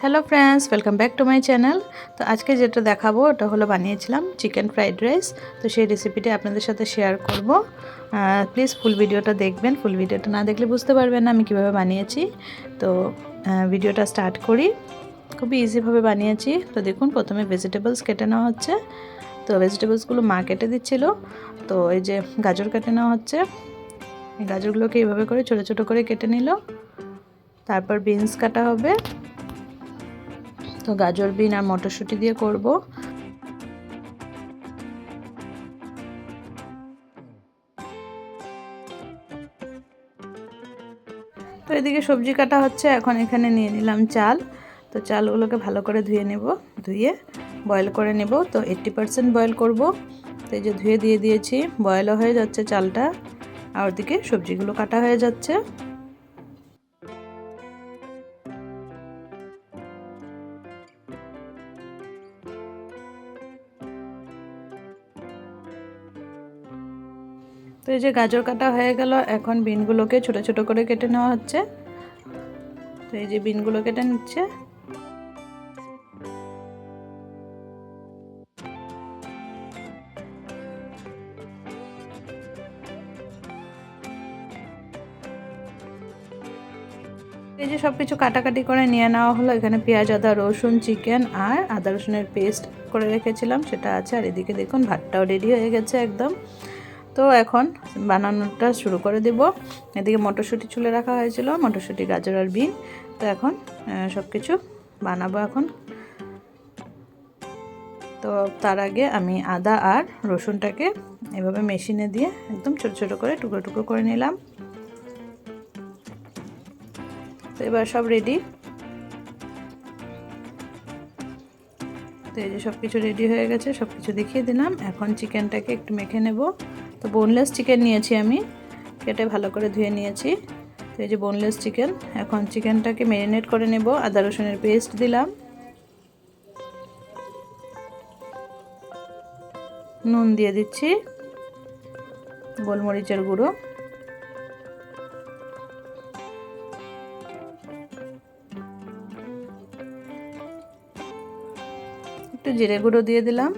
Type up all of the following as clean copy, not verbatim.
Hello friends, welcome back to my channel. তো আজকে যেটা দেখাবো ওটা হলো বানিয়েছিলাম চিকেন ফ্রাইড রাইস। তো সেই রেসিপিটি আপনাদের সাথে শেয়ার করব। প্লিজ ফুল ভিডিওটা দেখবেন। ফুল ভিডিওটা না দেখলে বুঝতে পারবেন না আমি কিভাবে বানিয়েছি। তো ভিডিওটা স্টার্ট করি। খুবই ইজিভাবে বানিয়েছি। তো দেখুন, প্রথমে ভেজিটেবলস কেটে নেওয়া হচ্ছে। তো ভেজিটেবলসগুলো মা কেটে দিচ্ছিল। তো এই যে গাজর কেটে নেওয়া হচ্ছে। এই গাজরগুলোকে এইভাবে করে ছোটো ছোটো করে কেটে নিল। তারপর বিনস কাটা হবে। তো গাজর, বিন আর মটরশুঁটি দিয়ে করব। তো এদিকে সবজি কাটা হচ্ছে। এখন এখানে নিয়ে নিলাম চাল। তো চালগুলোকে ভালো করে ধুয়ে নেব। ধুয়ে বয়েল করে নেব। তো 80% বয়েল করব। তো এই যে ধুয়ে দিয়ে দিয়েছি, বয়েলও হয়ে যাচ্ছে চালটা। আর ওদিকে সবজিগুলো কাটা হয়ে যাচ্ছে। তো এই যে গাজর কাটা হয়ে গেল। এখন বিনগুলোকে ছোট ছোট করে কেটে নেওয়া হচ্ছে। তো এই যে বিনগুলো কেটে নিচ্ছে। এই যে সব কিছু কাটাকাটি করে নিয়ে নেওয়া হলো। এখানে পেঁয়াজ, আদা, রসুন, চিকেন আর আদা রসুনের পেস্ট করে রেখেছিলাম, সেটা আছে। আর এদিকে দেখুন ভাতটাও রেডি হয়ে গেছে একদম। তো এখন বানানোটা শুরু করে দেব। এদিকে মটরশুঁটি ছুলে রাখা হয়েছিল, মটরশুঁটি, গাজর আর বিন। তো এখন সব কিছু বানাবো এখন। তো তার আগে আমি আদা আর রসুনটাকে এভাবে মেশিনে দিয়ে একদম ছোটো ছোটো করে টুকরো টুকরো করে নিলাম। তো এবার সব রেডি। তো এই যে সব কিছু রেডি হয়ে গেছে, সব কিছু দেখিয়ে দিলাম। এখন চিকেনটাকে একটু মেখে নেব। তো বোনলেস চিকেন নিয়েছি আমি, কেটে ভালো করে ধুয়ে নিয়েছি। তো এই যে বোনলেস চিকেন। এখন চিকেনটাকে ম্যারিনেট করে নেব। আদা রসুনের পেস্ট দিলাম, নুন দিয়ে দিচ্ছি, গোলমরিচের গুঁড়ো, একটু জিরে গুঁড়ো দিয়ে দিলাম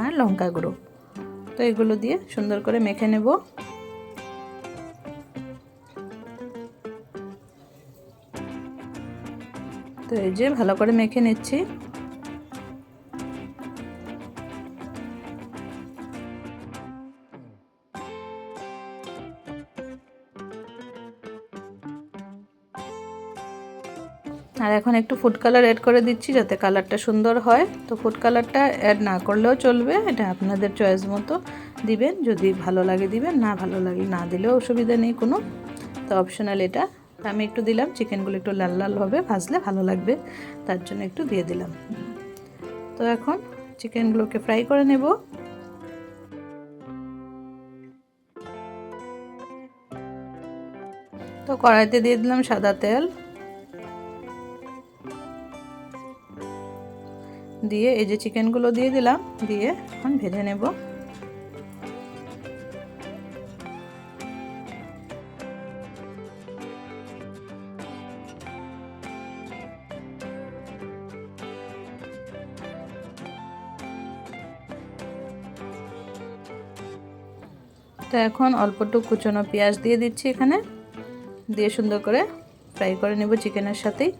আর লঙ্কা গুঁড়ো। তো এগুলো দিয়ে সুন্দর করে মেখে নেব। তো এই যে ভালো করে মেখে নিচ্ছি। আর এখন একটু ফুড কালার অ্যাড করে দিচ্ছি যাতে কালারটা সুন্দর হয়। তো ফুড কালারটা অ্যাড না করলেও চলবে, এটা আপনাদের চয়েস মতো দিবেন। যদি ভালো লাগে দিবেন, না ভালো লাগে না দিলেও অসুবিধা নেই কোনো। তো অপশনাল এটা। আমি একটু দিলাম, চিকেনগুলো একটু লাল লাল হবে, ভাজলে ভালো লাগবে, তার জন্য একটু দিয়ে দিলাম। তো এখন চিকেনগুলোকে ফ্রাই করে নেব। তো কড়াইতে দিয়ে দিলাম সাদা তেল, দিয়ে এই যে চিকেনগুলো দিয়ে দিলাম, দিয়ে এখন ভেজে নেব। তো এখন অল্প একটু কুচনো পেঁয়াজ দিয়ে দিচ্ছি এখানে, দিয়ে সুন্দর করে ফ্রাই করে নেব চিকেনের সাথেই।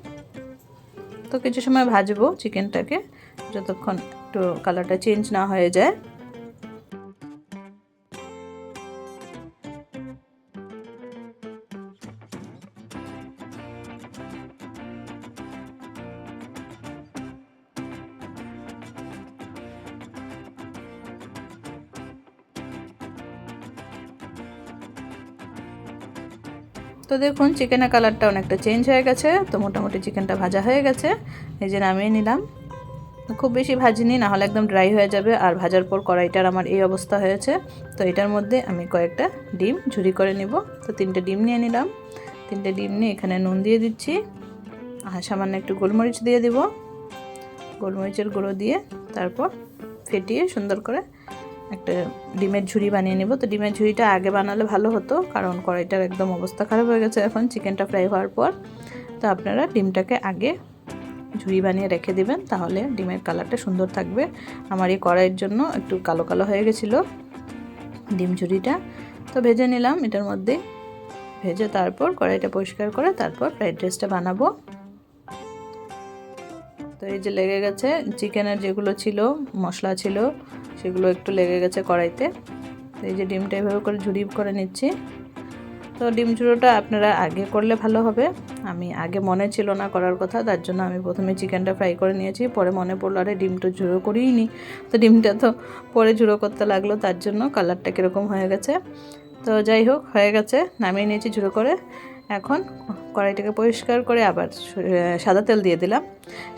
তো কিছু সময় ভাজবো চিকেনটাকে, যতক্ষণ একটু কালারটা চেঞ্জ না হয়ে যায়। তো দেখুন চিকেনের কালারটা অনেকটা চেঞ্জ হয়ে গেছে। তো মোটামুটি চিকেনটা ভাজা হয়ে গেছে, এই যে নামিয়ে নিলাম। খুব বেশি ভাজিনি, না হলে একদম ড্রাই হয়ে যাবে। আর ভাজার পর কড়াইটার আমার এই অবস্থা হয়েছে। তো এটার মধ্যে আমি কয়েকটা ডিম ঝুরি করে নিব। তো 3টে ডিম নিয়ে নিলাম। 3টে ডিম নিয়ে এখানে নুন দিয়ে দিচ্ছি, আর সামান্য একটু গোলমরিচ দিয়ে দিব, গোলমরিচের গুঁড়ো দিয়ে তারপর ফেটিয়ে সুন্দর করে একটা ডিমের ঝুড়ি বানিয়ে নেব। তো ডিমের ঝুড়িটা আগে বানালে ভালো হতো, কারণ কড়াইটার একদম অবস্থা খারাপ হয়ে গেছে এখন চিকেনটা ফ্রাই হওয়ার পর। তো আপনারা ডিমটাকে আগে ঝুড়ি বানিয়ে রেখে দিবেন, তাহলে ডিমের কালারটা সুন্দর থাকবে। আমার এই কড়াইয়ের জন্য একটু কালো কালো হয়ে গেছিলো ডিম ঝুড়িটা। তো ভেজে নিলাম এটার মধ্যে, ভেজে তারপর কড়াইটা পরিষ্কার করে তারপর ফ্রাইড রাইসটা বানাবো। তো এই যে লেগে গেছে চিকেনের যেগুলো ছিল মশলা ছিল সেগুলো একটু লেগে গেছে কড়াইতে। তো এই যে ডিমটা এভাবে করে ঝুড়ি করে নিচ্ছি। তো ডিম ঝুড়োটা আপনারা আগে করলে ভালো হবে, আমি আগে মনে ছিল না করার কথা, তার জন্য আমি প্রথমে চিকেনটা ফ্রাই করে নিয়েছি। পরে মনে পড়লো আরে ডিমটা ঝুড়ো করিই নি, তো ডিমটা তো পরে ঝুড়ো করতে লাগলো, তার জন্য কালারটা কীরকম হয়ে গেছে। তো যাই হোক হয়ে গেছে, নামিয়ে নিয়েছি ঝুড়ো করে। এখন কড়াইটাকে পরিষ্কার করে আবার সাদা তেল দিয়ে দিলাম।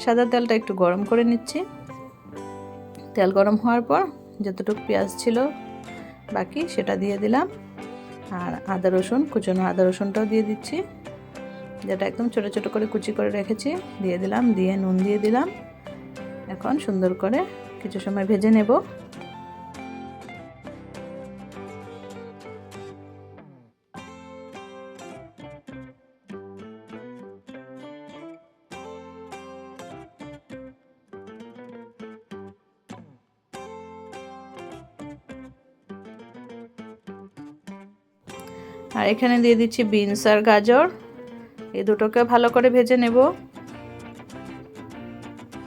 সাদা তেলটা একটু গরম করে নিচ্ছি। তেল গরম হওয়ার পর যতটুকু পেঁয়াজ ছিল বাকি সেটা দিয়ে দিলাম, আর আদা রসুন কুচনো আদা রসুনটাও দিয়ে দিচ্ছি, যেটা একদম ছোটো ছোটো করে কুচি করে রেখেছি দিয়ে দিলাম, দিয়ে নুন দিয়ে দিলাম। এখন সুন্দর করে কিছু সময় ভেজে নেব। আর এখানে দিয়ে দিচ্ছি বিনস আর গাজর, এই দুটোকে ভালো করে ভেজে নেব।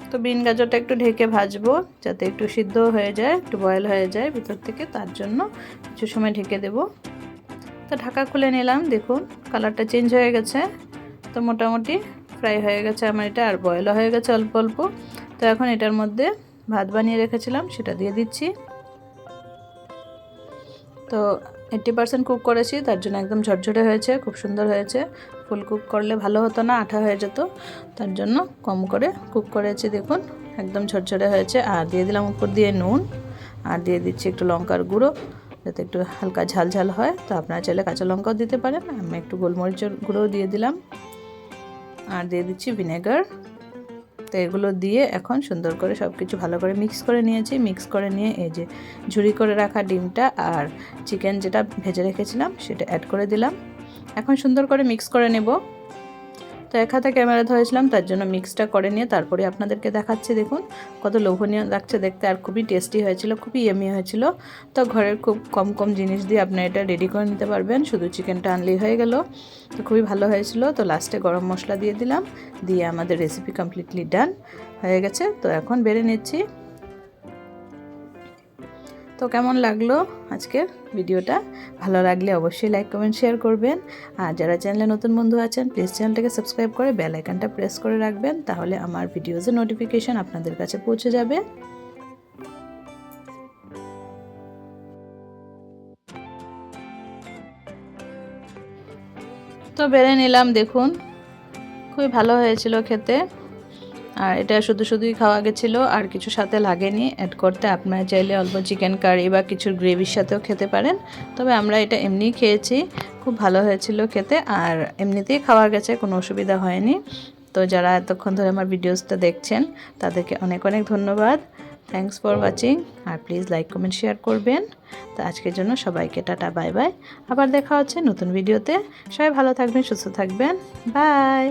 তো বিন গাজরটা একটু ঢেকে ভাজবো যাতে একটু সিদ্ধ হয়ে যায়, একটু বয়েল হয়ে যায় ভিতর থেকে, তার জন্য কিছু সময় ঢেকে দেব। তো ঢাকা খুলে নিলাম, দেখুন কালারটা চেঞ্জ হয়ে গেছে। তো মোটামুটি ফ্রাই হয়ে গেছে আমার এটা, আর বয়েলও হয়ে গেছে অল্প অল্প। তো এখন এটার মধ্যে ভাত বানিয়ে রেখেছিলাম সেটা দিয়ে দিচ্ছি। তো 80% কুক করেছি, তার জন্য একদম ঝরঝরে হয়েছে, খুব সুন্দর হয়েছে। ফুল কুক করলে ভালো হতো না, আঠা হয়ে যেত, তার জন্য কম করে কুক করেছি। দেখুন একদম ঝরঝরে হয়েছে। আর দিয়ে দিলাম উপর দিয়ে নুন, আর দিয়ে দিচ্ছি একটু লঙ্কার গুঁড়ো যাতে একটু হালকা ঝাল ঝাল হয়। তো আপনারা চাইলে কাঁচা লঙ্কাও দিতে পারেন, আমি একটু গোলমরিচের গুঁড়োও দিয়ে দিলাম, আর দিয়ে দিচ্ছি ভিনেগার। তো এগুলো দিয়ে এখন সুন্দর করে সব কিছু ভালো করে মিক্স করে নিয়েছি। মিক্স করে নিয়ে এই যে ঝুরি করে রাখা ডিমটা আর চিকেন যেটা ভেজে রেখেছিলাম সেটা অ্যাড করে দিলাম। এখন সুন্দর করে মিক্স করে নেব। তো এক হাতে ক্যামেরা ধরেছিলাম, তার জন্য মিক্সটা করে নিয়ে তারপরে আপনাদেরকে দেখাচ্ছি। দেখুন কত লোভনীয় লাগছে দেখতে, আর খুবই টেস্টি হয়েছিল, খুবই ইয়ামি হয়েছিল। তো ঘরের খুব কম কম জিনিস দিয়ে আপনারা এটা রেডি করে নিতে পারবেন, শুধু চিকেনটা আনলেই হয়ে গেল। তো খুবই ভালো হয়েছিল। তো লাস্টে গরম মশলা দিয়ে দিলাম, দিয়ে আমাদের রেসিপি কমপ্লিটলি ডান হয়ে গেছে। তো এখন বেড়ে নিচ্ছি। তো কেমন লাগলো আজকের ভিডিওটা? ভালো লাগলে অবশ্যই লাইক কমেন্ট শেয়ার করবেন, আর যারা চ্যানেলে নতুন বন্ধু আছেন প্লিজ চ্যানেলটাকে সাবস্ক্রাইব করে বেল আইকনটা প্রেস করে রাখবেন, তাহলে আমার ভিডিওজের নোটিফিকেশন আপনাদের কাছে পৌঁছে যাবে। তো বেড়ে নিলাম, দেখুন খুবই ভালো হয়েছিল খেতে। আর এটা শুধু শুধুই খাওয়া গেছিলো, আর কিছু সাথে লাগেনি অ্যাড করতে। আপনারা চাইলে অল্প চিকেন কারি বা কিছুর গ্রেভির সাথেও খেতে পারেন, তবে আমরা এটা এমনিই খেয়েছি, খুব ভালো হয়েছিল খেতে, আর এমনিতেই খাওয়া গেছে, কোনো অসুবিধা হয়নি। তো যারা এতক্ষণ ধরে আমার ভিডিওসটা দেখছেন তাদেরকে অনেক অনেক ধন্যবাদ। থ্যাঙ্কস ফর ওয়াচিং, আর প্লিজ লাইক কমেন্ট শেয়ার করবেন। তো আজকের জন্য সবাইকে টাটা বাই বাই, আবার দেখা হচ্ছে নতুন ভিডিওতে। সবাই ভালো থাকবেন, সুস্থ থাকবেন, বাই।